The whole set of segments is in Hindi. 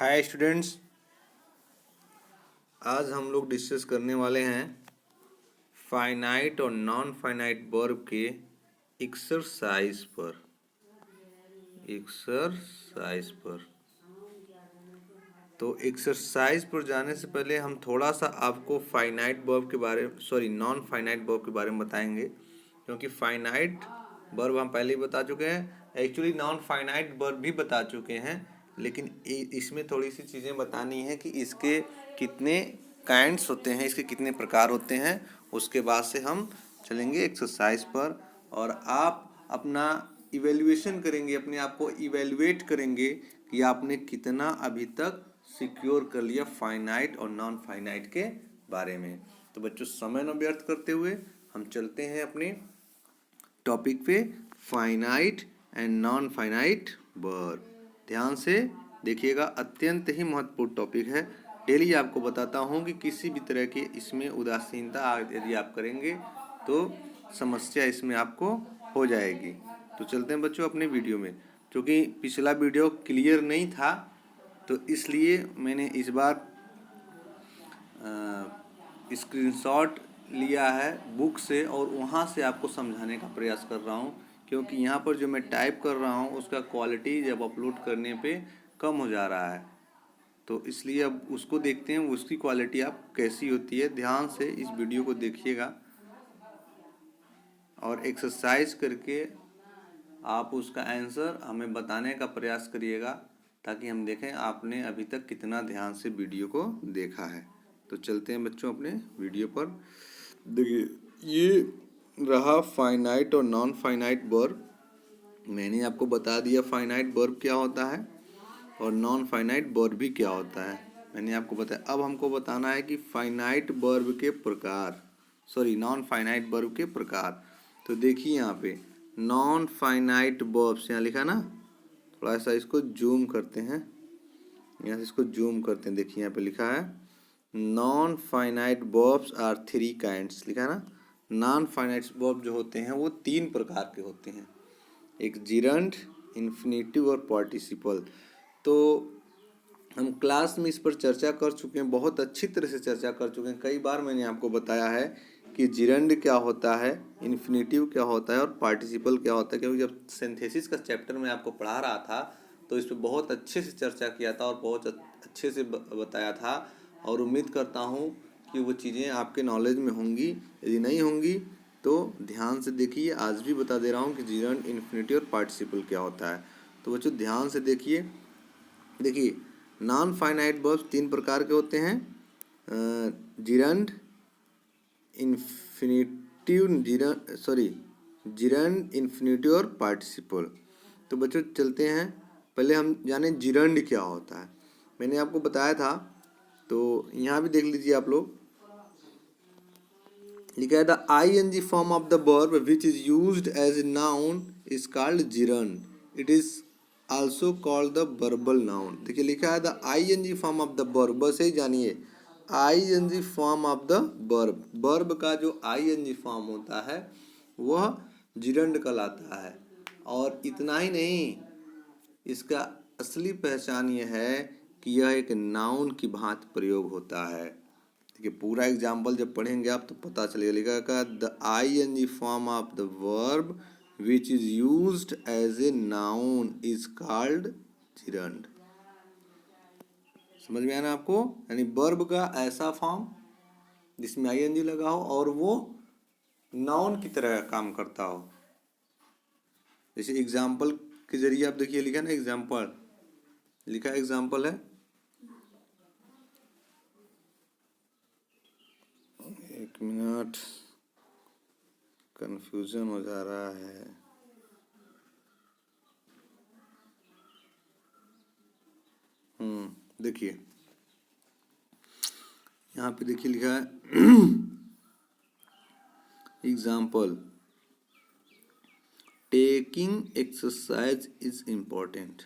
हाय स्टूडेंट्स, आज हम लोग डिस्कस करने वाले हैं फाइनाइट और नॉन फाइनाइट वर्ब के एक्सरसाइज पर। तो एक्सरसाइज पर जाने से पहले हम थोड़ा सा आपको फाइनाइट वर्ब के बारे नॉन फाइनाइट वर्ब के बारे में बताएंगे, क्योंकि फाइनाइट वर्ब हम पहले ही बता चुके हैं, एक्चुअली नॉन फाइनाइट वर्ब भी बता चुके हैं, लेकिन इसमें थोड़ी सी चीज़ें बतानी है कि इसके कितने काइंड्स होते हैं, इसके कितने प्रकार होते हैं। उसके बाद से हम चलेंगे एक्सरसाइज पर और आप अपना इवेल्युएशन करेंगे, अपने आप को इवेल्युएट करेंगे कि आपने कितना अभी तक सिक्योर कर लिया फाइनाइट और नॉन फाइनाइट के बारे में। तो बच्चों, समय न व्यर्थ करते हुए हम चलते हैं अपने टॉपिक पे, finite and non finite verb. ध्यान से देखिएगा, अत्यंत ही महत्वपूर्ण टॉपिक है। डेली आपको बताता हूँ कि किसी भी तरह की इसमें उदासीनता यदि आप करेंगे तो समस्या इसमें आपको हो जाएगी। तो चलते हैं बच्चों अपने वीडियो में। क्योंकि पिछला वीडियो क्लियर नहीं था तो इसलिए मैंने इस बार स्क्रीनशॉट लिया है बुक से और वहाँ से आपको समझाने का प्रयास कर रहा हूँ, क्योंकि यहाँ पर जो मैं टाइप कर रहा हूँ उसका क्वालिटी जब अपलोड करने पे कम हो जा रहा है। तो इसलिए अब उसको देखते हैं, उसकी क्वालिटी आप कैसी होती है। ध्यान से इस वीडियो को देखिएगा और एक्सरसाइज करके आप उसका आंसर हमें बताने का प्रयास करिएगा, ताकि हम देखें आपने अभी तक कितना ध्यान से वीडियो को देखा है। तो चलते हैं बच्चों अपने वीडियो पर। देखिए, ये रहा फाइनाइट और नॉन फाइनाइट वर्ब। मैंने आपको बता दिया फाइनाइट वर्ब क्या होता है और नॉन फाइनाइट वर्ब भी क्या होता है, मैंने आपको बताया। अब हमको बताना है कि फाइनाइट वर्ब के प्रकार, नॉन फाइनाइट वर्ब के प्रकार। तो देखिए यहाँ पे नॉन फाइनाइट वर्ब्स यहाँ लिखा ना, थोड़ा सा इसको जूम करते हैं, यहाँ से इसको जूम करते हैं। देखिए यहाँ पे लिखा है non finite verbs are 3 kinds, लिखा है ना। नॉन फाइनाइट वर्ब जो होते हैं वो 3 प्रकार के होते हैं, एक जिरंड, इन्फिनेटिव और पार्टिसिपल। तो हम क्लास में इस पर चर्चा कर चुके हैं, बहुत अच्छी तरह से चर्चा कर चुके हैं। कई बार मैंने आपको बताया है कि जिरंड क्या होता है, इन्फिनेटिव क्या होता है और पार्टिसिपल क्या होता है, क्योंकि जब सिंथेसिस का चैप्टर मैं आपको पढ़ा रहा था तो इस पर बहुत अच्छे से चर्चा किया था और बहुत अच्छे से बताया था। और उम्मीद करता हूँ कि वो चीज़ें आपके नॉलेज में होंगी। यदि नहीं होंगी तो ध्यान से देखिए, आज भी बता दे रहा हूँ कि जिरंड, इन्फिनेटिव और पार्टिसिपल क्या होता है। तो बच्चों ध्यान से देखिए। देखिए, नॉन फाइनाइट वर्ब्स 3 प्रकार के होते हैं, जिरंड, इन्फिनेटिव, जिरंड, इन्फिनेटिव और पार्टिसिपल। तो बच्चों चलते हैं, पहले हम जाने जिरंड क्या होता है। मैंने आपको बताया था, तो यहाँ भी देख लीजिए आप लोग, लिखा है the ing form of the verb which is used as a noun is called gerund. It is also called the verbal noun. देखिए लिखा है the ing form of the verb, बस ही जानिए ing form of the verb. Verb का जो ing फॉर्म होता है वह जिरंड कहलाता है। और इतना ही नहीं, इसका असली पहचान यह है कि यह एक नाउन की भांति प्रयोग होता है। देखिए पूरा एग्जाम्पल जब पढ़ेंगे आप तो पता चलेगा। लिखा का the ing form of the verb which is used as a noun is called gerund. समझ में आया ना आपको? यानी वर्ब का ऐसा फॉर्म जिसमें ing लगा हो और वो नाउन की तरह काम करता हो। जैसे एग्जाम्पल के जरिए आप देखिए, लिखा ना एग्जाम्पल, लिखा एग्जाम्पल है, एक मिनट, कंफ्यूजन हो जा रहा है। देखिए यहाँ पे देखिए लिखा है example, taking exercise is important.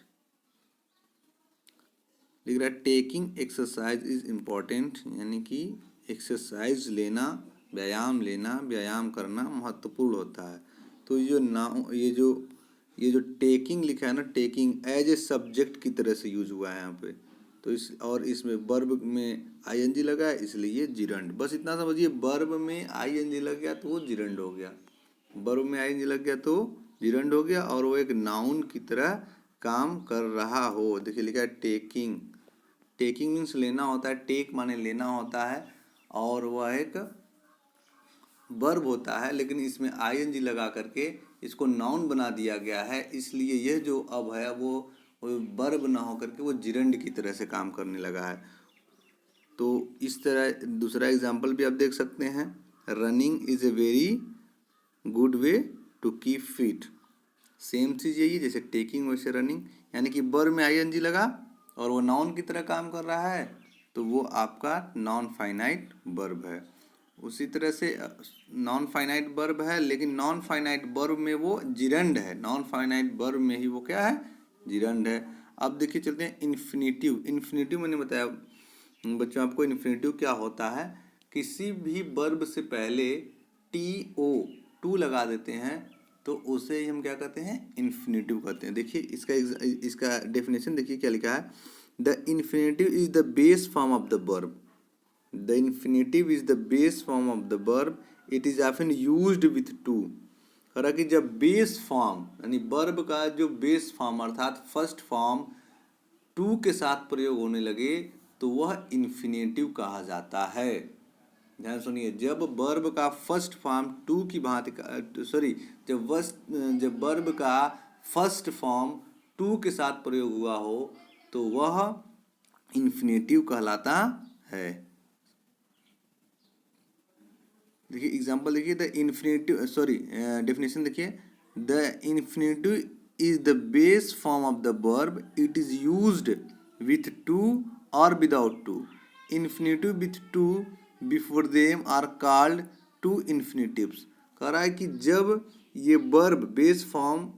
लिख रहा है टेकिंग एक्सरसाइज इज इम्पोर्टेंट, यानी कि एक्सरसाइज लेना, व्यायाम करना महत्वपूर्ण होता है। तो ये जो टेकिंग लिखा है ना, टेकिंग एज ए सब्जेक्ट की तरह से यूज हुआ है यहाँ पे। तो इसमें वर्ब में आईएनजी लगा है इसलिए ये जिरंड। बस इतना समझिए, वर्ब में आईएनजी लग गया तो वो जिरंड हो गया, वर्ब में आईएनजी लग गया तो जिरंड हो गया, और वो एक नाउन की तरह काम कर रहा हो। देखिए लिखा है टेकिंग, टेकिंग मीन्स लेना होता है, टेक माने लेना होता है, और वह एक वर्ब होता है, लेकिन इसमें आईएनजी लगा करके इसको नाउन बना दिया गया है, इसलिए यह जो अब है वो वर्ब ना होकर के वो जिरंड की तरह से काम करने लगा है। तो इस तरह दूसरा एग्जाम्पल भी आप देख सकते हैं, running is a very good way to keep fit. Same चीज़ यही जैसे टेकिंग वैसे रनिंग, यानी कि वर्ब में आईएनजी लगा और वो नाउन की तरह काम कर रहा है, तो वो आपका नॉन फाइनाइट वर्ब है। उसी तरह से नॉन फाइनाइट वर्ब है, लेकिन नॉन फाइनाइट वर्ब में वो जिरंड है, नॉन फाइनाइट वर्ब में ही वो क्या है, जिरंड है। अब देखिए चलते हैं इन्फिनिटिव। इन्फिनिटिव मैंने बताया बच्चों आपको, इन्फिनिटिव क्या होता है, किसी भी वर्ब से पहले टू लगा देते हैं तो उसे ही हम क्या कहते हैं, इन्फिनिटिव कहते हैं। देखिए इसका डेफिनेशन देखिए क्या लिखा है, the infinitive is the base form of the verb. The infinitive is the base form of the verb, it is often used with to. कह रहा कि जब बेस फॉर्म यानी वर्ब का जो बेस फॉर्म अर्थात फर्स्ट फॉर्म टू के साथ प्रयोग होने लगे तो वह इन्फिनेटिव कहा जाता है। ध्यान सुनिए, जब वर्ब का फर्स्ट फॉर्म टू की भांति सॉरी जब वर्ब का फर्स्ट फॉर्म टू के साथ प्रयोग हुआ हो तो वह इन्फिनेटिव कहलाता है। देखिए एग्जाम्पल देखिए, द इन्फिनेटिव डेफिनेशन देखिए, the infinitive is the base form of the verb, it is used with to और without to. Infinitive with to before them are called to infinitives. कह रहा है कि जब ये वर्ब बेस फॉर्म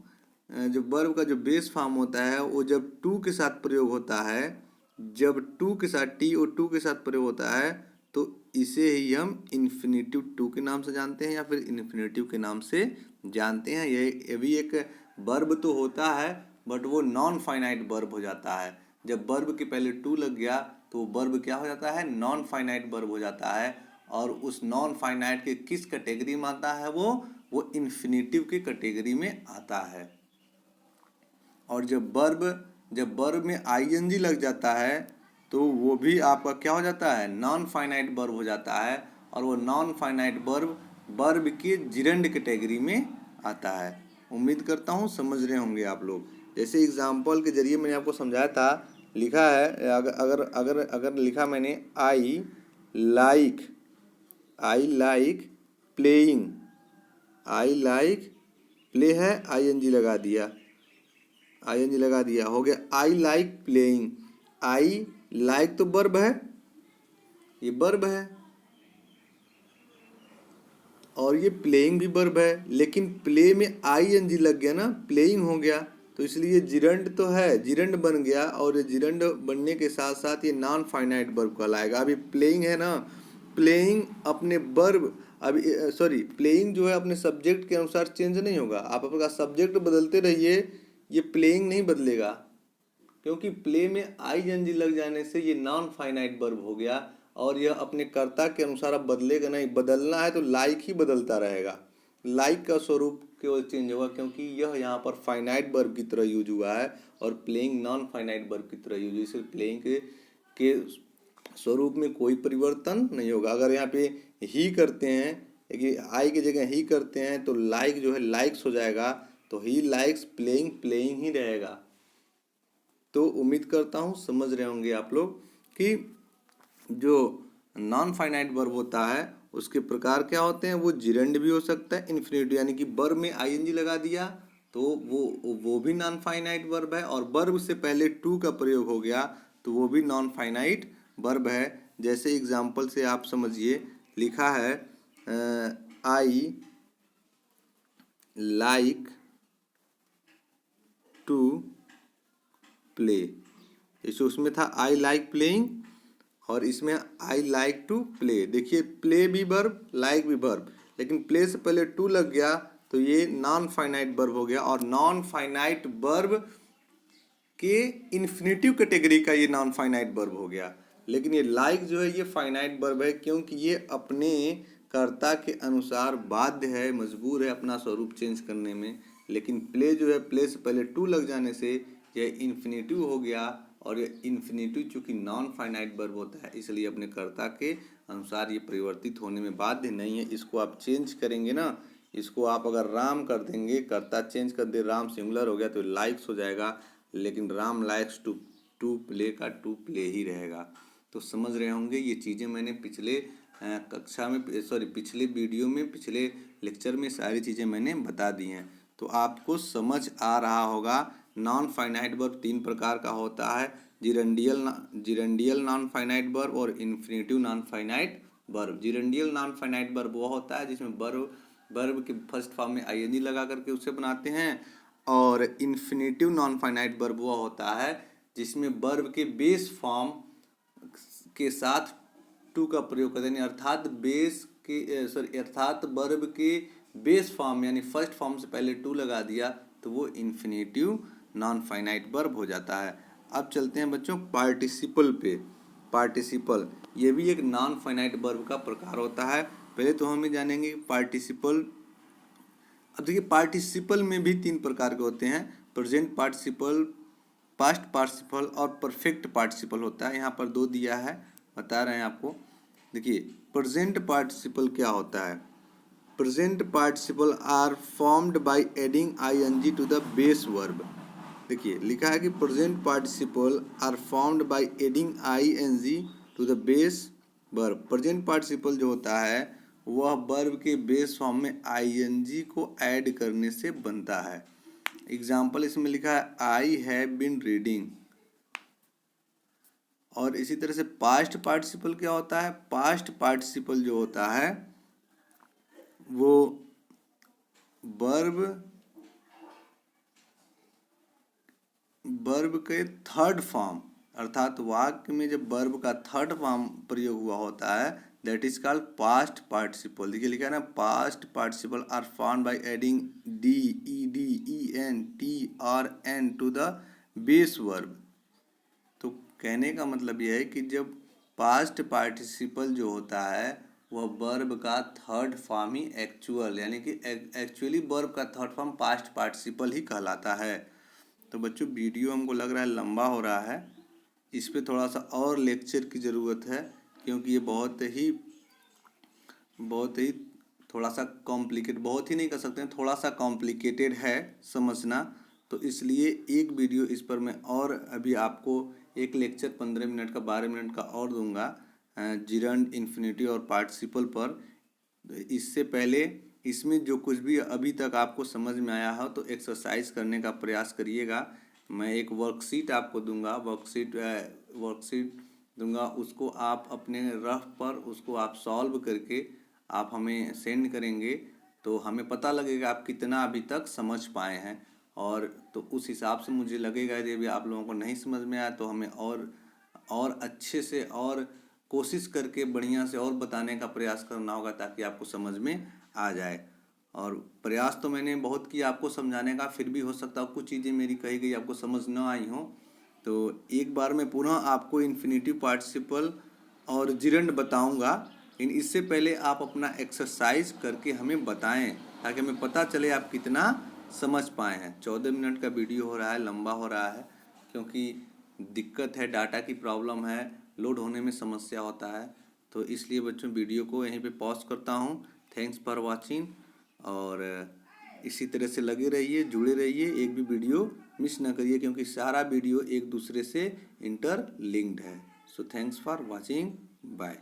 जो वर्ब का जो बेस फॉर्म होता है वो जब टू के साथ प्रयोग होता है, जब टू के साथ टी और टू के साथ प्रयोग होता है तो इसे ही हम इन्फिनेटिव टू के नाम से जानते हैं या फिर इन्फिनेटिव के नाम से जानते हैं। ये भी एक वर्ब तो होता है बट वो नॉन फाइनाइट वर्ब हो जाता है। जब वर्ब के पहले टू लग गया तो वर्ब क्या हो जाता है, नॉन फाइनाइट वर्ब हो जाता है, और उस नॉन फाइनाइट के किस कैटेगरी में आता है, वो इन्फिनेटिव के कैटेगरी में आता है। और जब वर्ब में आईएनजी लग जाता है तो वो भी आपका क्या हो जाता है, नॉन फाइनाइट वर्ब हो जाता है, और वो नॉन फाइनाइट वर्ब के जिरंड कैटेगरी में आता है। उम्मीद करता हूँ समझ रहे होंगे आप लोग। जैसे एग्जाम्पल के जरिए मैंने आपको समझाया था, लिखा है अगर लिखा मैंने I like playing, I like play है आईएनजी लगा दिया, हो गया I like playing. I like तो वर्ब है, ये वर्ब है, और ये प्लेइंग भी वर्ब है, लेकिन प्ले में आईएनजी लग गया ना, प्लेइंग हो गया, तो इसलिए जिरंड तो है, जिरंड बन गया, और ये जिरंड बनने के साथ साथ ये नॉन फाइनाइट वर्ब कहलाएगा। अभी प्लेइंग है ना, प्लेइंग अपने वर्ब प्लेइंग जो है अपने सब्जेक्ट के अनुसार चेंज नहीं होगा। आप अपना सब्जेक्ट बदलते रहिए, ये प्लेइंग नहीं बदलेगा, क्योंकि प्ले में आईएनजी लग जाने से ये नॉन फाइनाइट वर्ब हो गया, और यह अपने कर्ता के अनुसार अब बदलेगा नहीं। बदलना है तो लाइक ही बदलता रहेगा, लाइक का स्वरूप केवल चेंज होगा, क्योंकि यह यहाँ पर फाइनाइट वर्ब की तरह यूज हुआ है और प्लेइंग नॉन फाइनाइट वर्ब की तरह यूज हुई, इसलिए प्लेइंग के स्वरूप में कोई परिवर्तन नहीं होगा। अगर यहाँ पे ही करते हैं कि आई की जगह ही करते हैं तो लाइक जो है लाइक्स हो जाएगा, तो ही लाइक्स प्लेइंग प्लेइंग ही रहेगा। तो उम्मीद करता हूँ समझ रहे होंगे आप लोग कि जो नॉन फाइनाइट वर्ब होता है उसके प्रकार क्या होते हैं, वो जिरंड भी हो सकता है, इन्फिनिटिव यानी कि वर्ब में आईएनजी लगा दिया तो वो भी नॉन फाइनाइट वर्ब है, और वर्ब से पहले टू का प्रयोग हो गया तो वो भी नॉन फाइनाइट वर्ब है। जैसे एग्जाम्पल से आप समझिए, लिखा है आई लाइक टू प्ले, जैसे उसमें था आई लाइक प्लेइंग और इसमें आई लाइक टू प्ले। देखिए प्ले भी वर्ब, लाइक भी वर्ब, लेकिन प्ले से पहले टू लग गया तो ये नॉन फाइनाइट वर्ब हो गया, और नॉन फाइनाइट वर्ब के इन्फिनेटिव कैटेगरी का ये नॉन फाइनाइट वर्ब हो गया। लेकिन ये लाइक जो है ये फाइनाइट वर्ब है, क्योंकि ये अपने कर्ता के अनुसार बाध्य है, मजबूर है अपना स्वरूप चेंज करने में। लेकिन प्ले जो है, प्ले से पहले टू लग जाने से यह इन्फिनेटिव हो गया, और ये इन्फिनेटिव चूंकि नॉन फाइनाइट वर्ब होता है इसलिए अपने कर्ता के अनुसार ये परिवर्तित होने में बाध्य नहीं है। इसको आप चेंज करेंगे ना, इसको आप अगर राम कर देंगे, कर्ता चेंज कर दे, राम सिंगुलर हो गया तो लाइक्स हो जाएगा, लेकिन राम लाइक्स टू प्ले का टू प्ले ही रहेगा। तो समझ रहे होंगे, ये चीज़ें मैंने पिछले कक्षा में पिछले वीडियो में, पिछले लेक्चर में सारी चीज़ें मैंने बता दी हैं। तो आपको समझ आ रहा होगा। नॉन फाइनाइट वर्ब 3 प्रकार का होता है, जिरंडियल नॉन फाइनाइट वर्ब और infinitive non finite verb. Gerundial non finite verb वो होता है जिसमें वर्ब के फर्स्ट फॉर्म में आईएनजी लगा करके उसे बनाते हैं, और इन्फिनेटिव नॉन फाइनाइट वर्ब वो होता है जिसमें वर्ब के बेस फॉर्म के साथ टू का प्रयोग करते हैं, अर्थात वर्ब के बेस फॉर्म यानी फर्स्ट फॉर्म से पहले टू लगा दिया तो वो इन्फिनेटिव नॉन फाइनाइट वर्ब हो जाता है। अब चलते हैं बच्चों पार्टिसिपल पे। पार्टिसिपल ये भी एक नॉन फाइनाइट वर्ब का प्रकार होता है। पहले तो हम जानेंगे पार्टिसिपल। अब देखिए पार्टिसिपल में भी 3 प्रकार के होते हैं, प्रेजेंट पार्टिसिपल, पास्ट पार्टिसिपल और परफेक्ट पार्टिसिपल होता है। यहाँ पर 2 दिया है, बता रहे हैं आपको। देखिए प्रेजेंट पार्टिसिपल क्या होता है। Present participle are formed by adding ING to the base verb. देखिए लिखा है कि present participle are formed by adding ING to the base verb. Present participle जो होता है वह वर्ब के बेस फॉर्म में आईएनजी को ऐड करने से बनता है। एग्जाम्पल इसमें लिखा है आई हैव बीन रीडिंग। और इसी तरह से पास्ट पार्टिसिपल क्या होता है। पास्ट पार्टिसिपल जो होता है वो वर्ब के थर्ड फॉर्म, अर्थात वाक्य में जब वर्ब का थर्ड फॉर्म प्रयोग हुआ होता है that is called past participle. देखिए लिखा है ना, past participle are formed by adding D E D E N T or N to the base verb. तो कहने का मतलब यह है कि जब पास्ट पार्टिसिपल जो होता है वह वर्ब का थर्ड फॉर्म ही एक्चुअल यानी कि एक्चुअली वर्ब का थर्ड फॉर्म पास्ट पार्टिसिपल ही कहलाता है। तो बच्चों वीडियो हमको लग रहा है लंबा हो रहा है, इस पे थोड़ा सा और लेक्चर की ज़रूरत है, क्योंकि ये बहुत ही थोड़ा सा कॉम्प्लिकेट, बहुत ही नहीं कर सकते हैं, थोड़ा सा कॉम्प्लिकेटेड है समझना। तो इसलिए एक वीडियो इस पर मैं और अभी आपको एक लेक्चर 15 मिनट का 12 मिनट का और दूंगा जिरंड, इन्फिनेटिव और पार्टिसिपल पर। इससे पहले इसमें जो कुछ भी अभी तक आपको समझ में आया हो तो एक्सरसाइज करने का प्रयास करिएगा। मैं एक वर्कशीट आपको दूंगा, वर्कशीट दूंगा, उसको आप अपने रफ पर उसको आप सॉल्व करके आप हमें सेंड करेंगे तो हमें पता लगेगा आप कितना अभी तक समझ पाए हैं। और तो उस हिसाब से मुझे लगेगा यदि आप लोगों को नहीं समझ में आया तो हमें और अच्छे से और कोशिश करके बढ़िया से और बताने का प्रयास करना होगा ताकि आपको समझ में आ जाए। और प्रयास तो मैंने बहुत किया आपको समझाने का, फिर भी हो सकता है कुछ चीज़ें मेरी कही गई आपको समझ न आई हो। तो एक बार मैं पुनः आपको इन्फिनेटिव पार्टिसिपल और जिरंड बताऊंगा, लेकिन इससे पहले आप अपना एक्सरसाइज करके हमें बताएं ताकि हमें पता चले आप कितना समझ पाए हैं। 14 मिनट का वीडियो हो रहा है, लंबा हो रहा है क्योंकि दिक्कत है, डाटा की प्रॉब्लम है, लोड होने में समस्या होता है। तो इसलिए बच्चों वीडियो को यहीं पे पॉज करता हूँ। थैंक्स फॉर वाचिंग, और इसी तरह से लगे रहिए, जुड़े रहिए, एक भी वीडियो मिस ना करिए क्योंकि सारा वीडियो एक दूसरे से इंटरलिंक्ड है। So thanks for watching, bye.